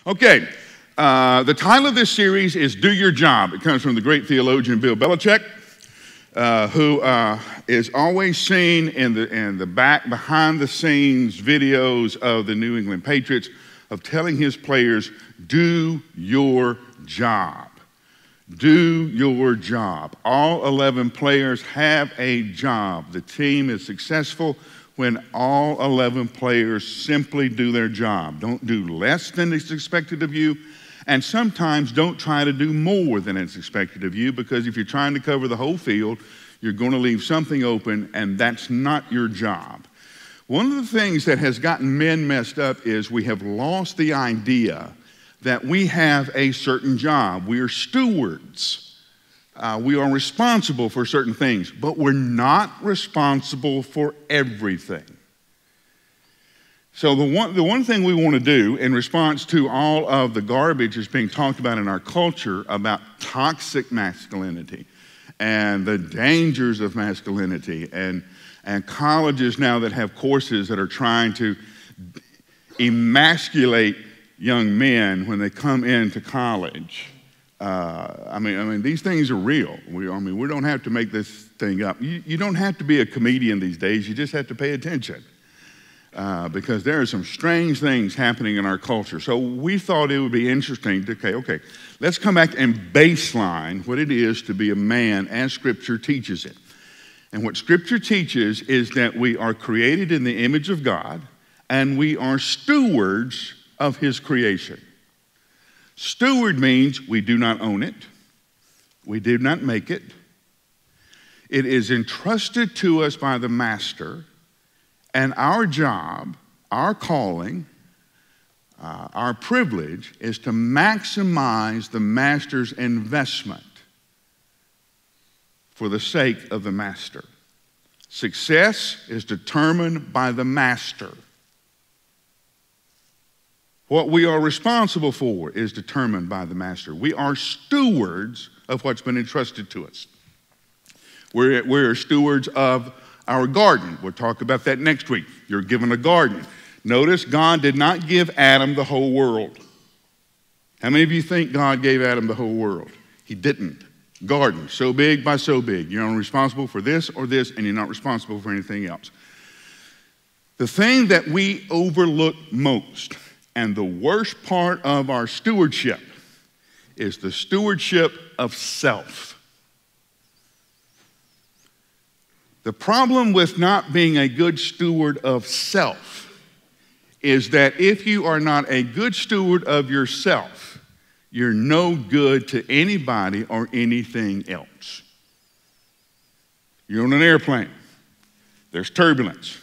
Okay, the title of this series is Do Your Job. It comes from the great theologian Bill Belichick, who is always seen in the behind the scenes videos of the New England Patriots of telling his players, do your job. Do your job. All 11 players have a job. The team is successful when all 11 players simply do their job. Don't do less than is expected of you, and sometimes don't try to do more than is expected of you, because if you're trying to cover the whole field, you're going to leave something open, and that's not your job. One of the things that has gotten men messed up is we have lost the idea that we have a certain job. We are stewards. We are responsible for certain things, but we're not responsible for everything. So the one thing we want to do in response to all of the garbage that's being talked about in our culture about toxic masculinity and the dangers of masculinity, and colleges now that have courses that are trying to emasculate young men when they come into college. I mean, these things are real. We don't have to make this thing up. You don't have to be a comedian these days. You just have to pay attention, because there are some strange things happening in our culture. So we thought it would be interesting to, okay, let's come back and baseline what it is to be a man as Scripture teaches it. And what Scripture teaches is that we are created in the image of God, and we are stewards of His creation. Steward means we do not own it. We do not make it. It is entrusted to us by the master, and our job, our calling, our privilege is to maximize the master's investment for the sake of the master. Success is determined by the master. What we are responsible for is determined by the master. We are stewards of what's been entrusted to us. We're stewards of our garden. We'll talk about that next week. You're given a garden. Notice God did not give Adam the whole world. How many of you think God gave Adam the whole world? He didn't. Garden, so big by so big. You're only responsible for this or this, and you're not responsible for anything else. The thing that we overlook most, and the worst part of our stewardship, is the stewardship of self. The problem with not being a good steward of self is that if you are not a good steward of yourself, you're no good to anybody or anything else. You're on an airplane. There's turbulence.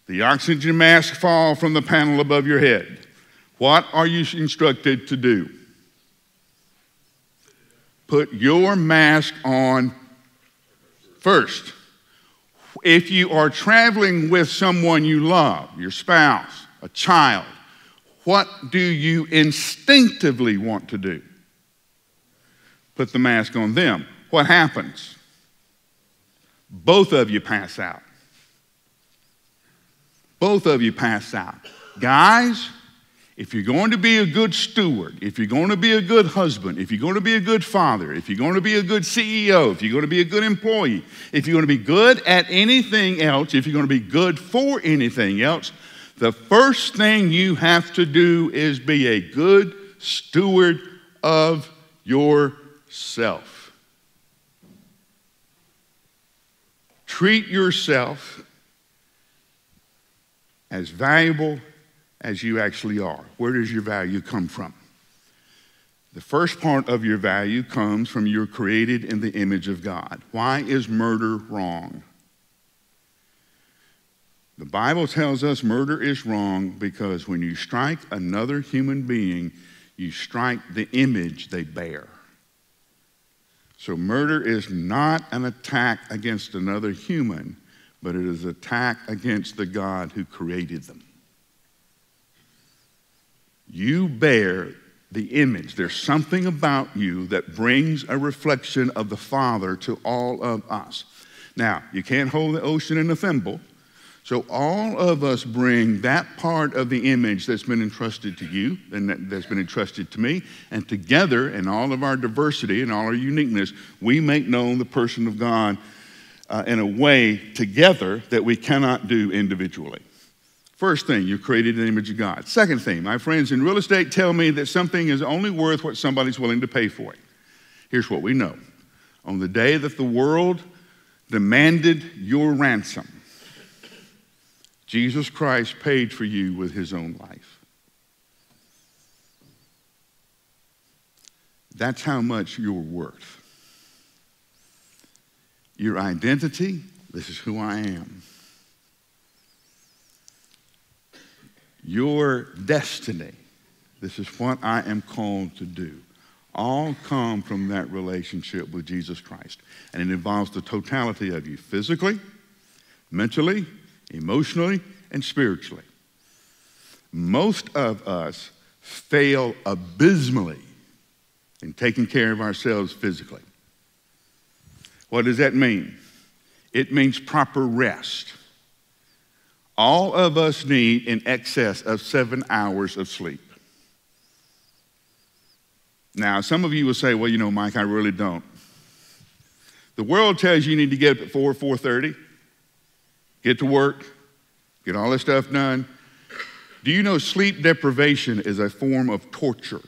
The oxygen masks fall from the panel above your head. What are you instructed to do? Put your mask on first. If you are traveling with someone you love, your spouse, a child, what do you instinctively want to do? Put the mask on them. What happens? Both of you pass out. Both of you pass out. Guys, if you're going to be a good steward, if you're going to be a good husband, if you're going to be a good father, if you're going to be a good CEO, if you're going to be a good employee, if you're going to be good at anything else, if you're going to be good for anything else, the first thing you have to do is be a good steward of yourself. Treat yourself as valuable as you actually are. Where does your value come from? The first part of your value comes from you're created in the image of God. Why is murder wrong? The Bible tells us murder is wrong because when you strike another human being, you strike the image they bear. So murder is not an attack against another human, but it is an attack against the God who created them. You bear the image. There's something about you that brings a reflection of the Father to all of us. Now, you can't hold the ocean in a thimble, So all of us bring that part of the image that's been entrusted to you and that's been entrusted to me, and together in all of our diversity and all our uniqueness, we make known the person of God in a way together that we cannot do individually. First thing, you're created in the image of God. Second thing, my friends in real estate tell me that something is only worth what somebody's willing to pay for it. Here's what we know. On the day that the world demanded your ransom, Jesus Christ paid for you with his own life. That's how much you're worth. Your identity, this is who I am. Your destiny, this is what I am called to do. All come from that relationship with Jesus Christ. And it involves the totality of you, physically, mentally, emotionally, and spiritually. Most of us fail abysmally in taking care of ourselves physically. What does that mean? It means proper rest. All of us need in excess of 7 hours of sleep. Now, some of you will say, well, you know, Mike, I really don't. The world tells you need to get up at 4:30, get to work, get all this stuff done. Do you know sleep deprivation is a form of torture?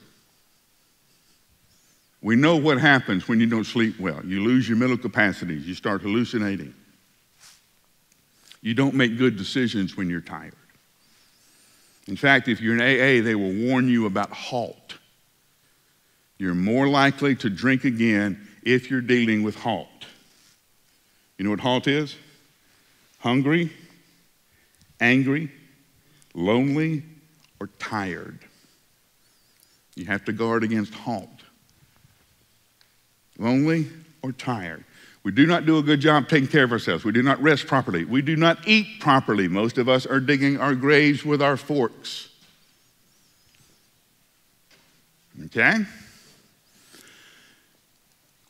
We know what happens when you don't sleep well. You lose your mental capacities. You start hallucinating. You don't make good decisions when you're tired. In fact, if you're in AA, they will warn you about halt. You're more likely to drink again if you're dealing with halt. You know what halt is? Hungry, angry, lonely, or tired. You have to guard against halt. Lonely or tired. We do not do a good job taking care of ourselves. We do not rest properly. We do not eat properly. Most of us are digging our graves with our forks. Okay?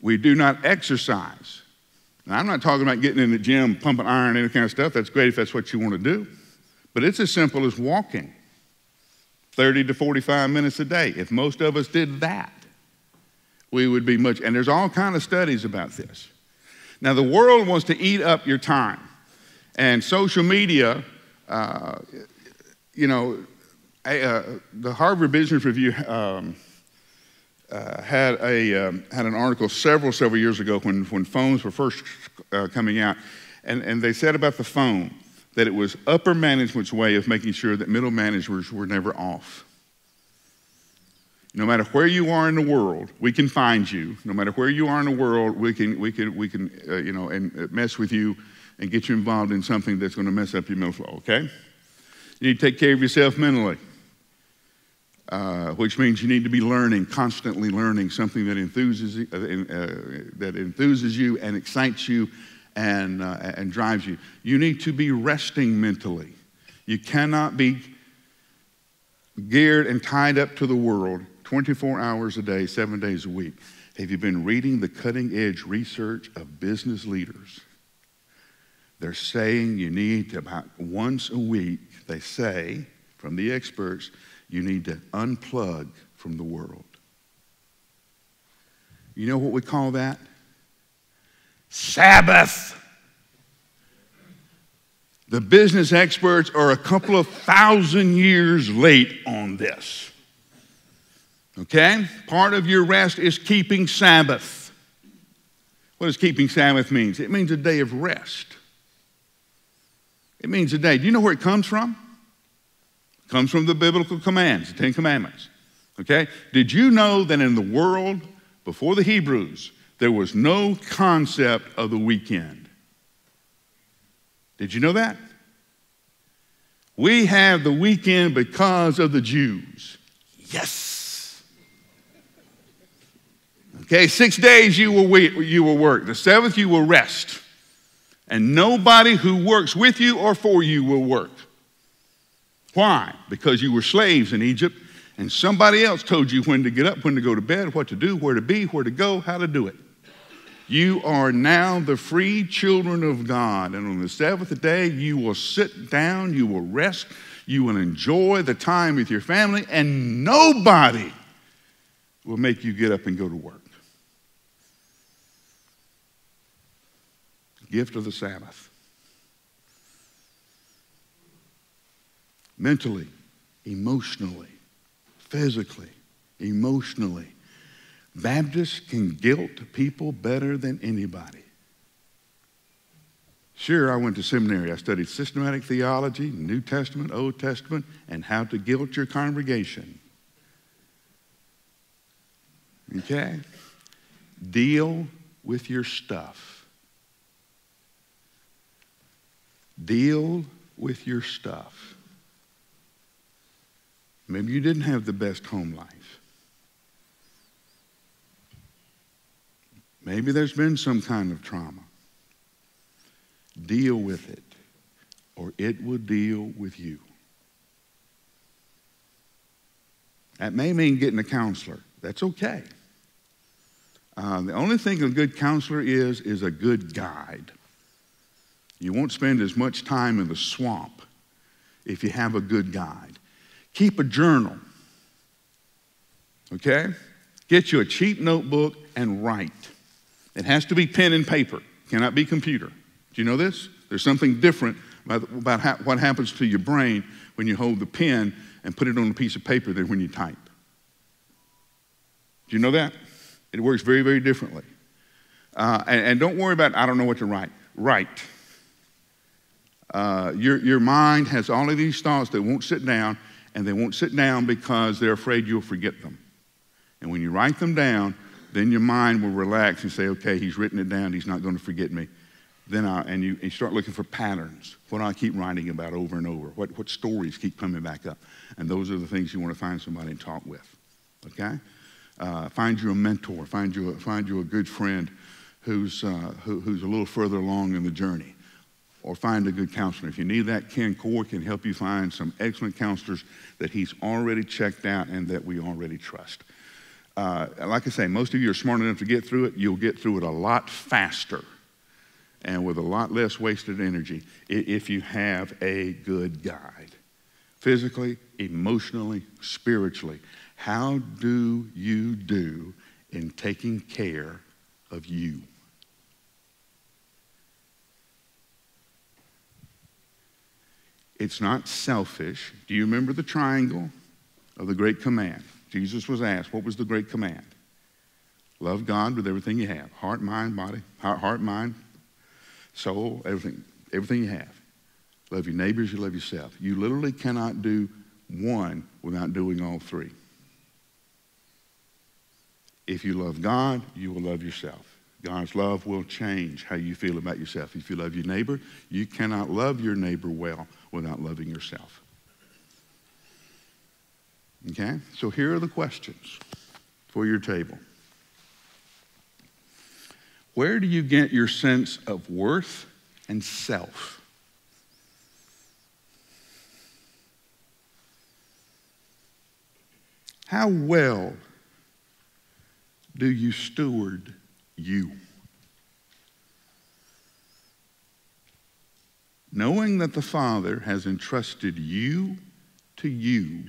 We do not exercise. Now, I'm not talking about getting in the gym, pumping iron, any kind of stuff. That's great if that's what you want to do. But it's as simple as walking 30 to 45 minutes a day. If most of us did that, we would be much, and there's all kinds of studies about this. Now, the world wants to eat up your time. And social media, the Harvard Business Review had an article several years ago when phones were first coming out. And they said about the phone that it was upper management's way of making sure that middle managers were never off. No matter where you are in the world, we can find you. No matter where you are in the world, we can mess with you and get you involved in something that's going to mess up your mental flow, okay? You need to take care of yourself mentally, which means you need to be learning, constantly learning something that enthuses you and excites you and drives you. You need to be resting mentally. You cannot be geared and tied up to the world 24 hours a day, 7 days a week. Have you been reading the cutting-edge research of business leaders? They're saying you need to, about once a week, they say, from the experts, you need to unplug from the world. You know what we call that? Sabbath. The business experts are a couple of thousand years late on this. Okay? Part of your rest is keeping Sabbath. What does keeping Sabbath mean? It means a day of rest. It means a day. Do you know where it comes from? It comes from the biblical commands, the 10 Commandments. Okay? Did you know that in the world before the Hebrews, there was no concept of the weekend? Did you know that? We have the weekend because of the Jews. Yes. Okay, 6 days you will work. The seventh you will rest. And nobody who works with you or for you will work. Why? Because you were slaves in Egypt and somebody else told you when to get up, when to go to bed, what to do, where to be, where to go, how to do it. You are now the free children of God. And on the seventh day, you will sit down, you will rest, you will enjoy the time with your family, and nobody will make you get up and go to work. Gift of the Sabbath. Mentally, emotionally, physically, emotionally. Baptists can guilt people better than anybody. Sure, I went to seminary. I studied systematic theology, New Testament, Old Testament, and how to guilt your congregation. Okay? Deal with your stuff. Deal with your stuff. Maybe you didn't have the best home life. Maybe there's been some kind of trauma. Deal with it, or it will deal with you. That may mean getting a counselor. That's okay. The only thing a good counselor is a good guide. You won't spend as much time in the swamp if you have a good guide. Keep a journal, okay? Get you a cheap notebook and write. It has to be pen and paper, cannot be computer. Do you know this? There's something different about what happens to your brain when you hold the pen and put it on a piece of paper than when you type. Do you know that? It works very, very differently. And don't worry about, I don't know what to write. Write. Your mind has all of these thoughts that won't sit down, and they won't sit down because they're afraid you'll forget them. And when you write them down, then your mind will relax and say, okay, he's written it down, he's not going to forget me. And you start looking for patterns. What do I keep writing about over and over? What stories keep coming back up? And those are the things you want to find somebody to talk with, okay? Find you a mentor, find you a good friend who's a little further along in the journey. Or find a good counselor. If you need that, Ken Core can help you find some excellent counselors that he's already checked out and that we already trust. Like I say, most of you are smart enough to get through it. You'll get through it a lot faster and with a lot less wasted energy if you have a good guide. Physically, emotionally, spiritually. How do you do in taking care of you? It's not selfish. Do you remember the triangle of the great command? Jesus was asked, what was the great command? Love God with everything you have. Heart, mind, body. Heart, mind, soul, everything you have. Love your neighbors, you love yourself. You literally cannot do one without doing all three. If you love God, you will love yourself. God's love will change how you feel about yourself. If you love your neighbor, you cannot love your neighbor well without loving yourself. Okay? So here are the questions for your table. Where do you get your sense of worth and self? How well do you steward you? Knowing that the Father has entrusted you to you,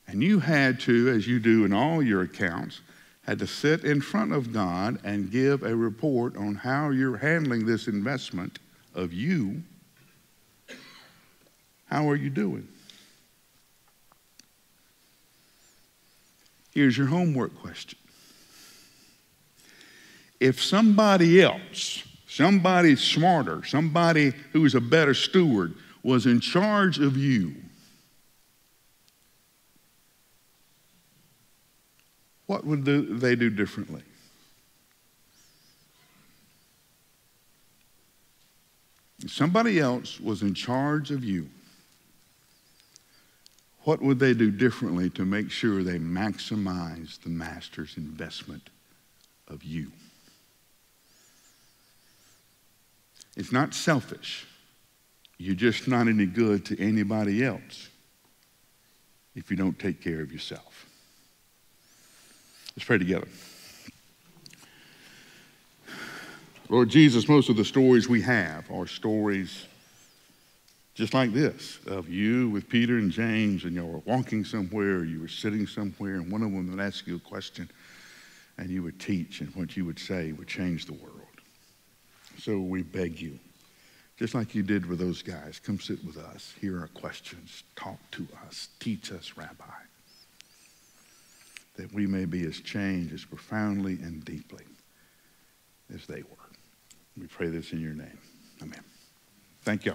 and you had to, as you do in all your accounts, had to sit in front of God and give a report on how you're handling this investment of you. How are you doing? Here's your homework question. If somebody else, somebody smarter, somebody who is a better steward was in charge of you, what would they do differently? If somebody else was in charge of you, what would they do differently to make sure they maximize the master's investment of you? It's not selfish. You're just not any good to anybody else if you don't take care of yourself. Let's pray together. Lord Jesus, most of the stories we have are stories just like this, of you with Peter and James, and you were walking somewhere, or you were sitting somewhere, and one of them would ask you a question, and you would teach, and what you would say would change the world. So we beg you, just like you did with those guys, come sit with us, hear our questions, talk to us, teach us, Rabbi, that we may be as changed as profoundly and deeply as they were. We pray this in your name. Amen. Thank you.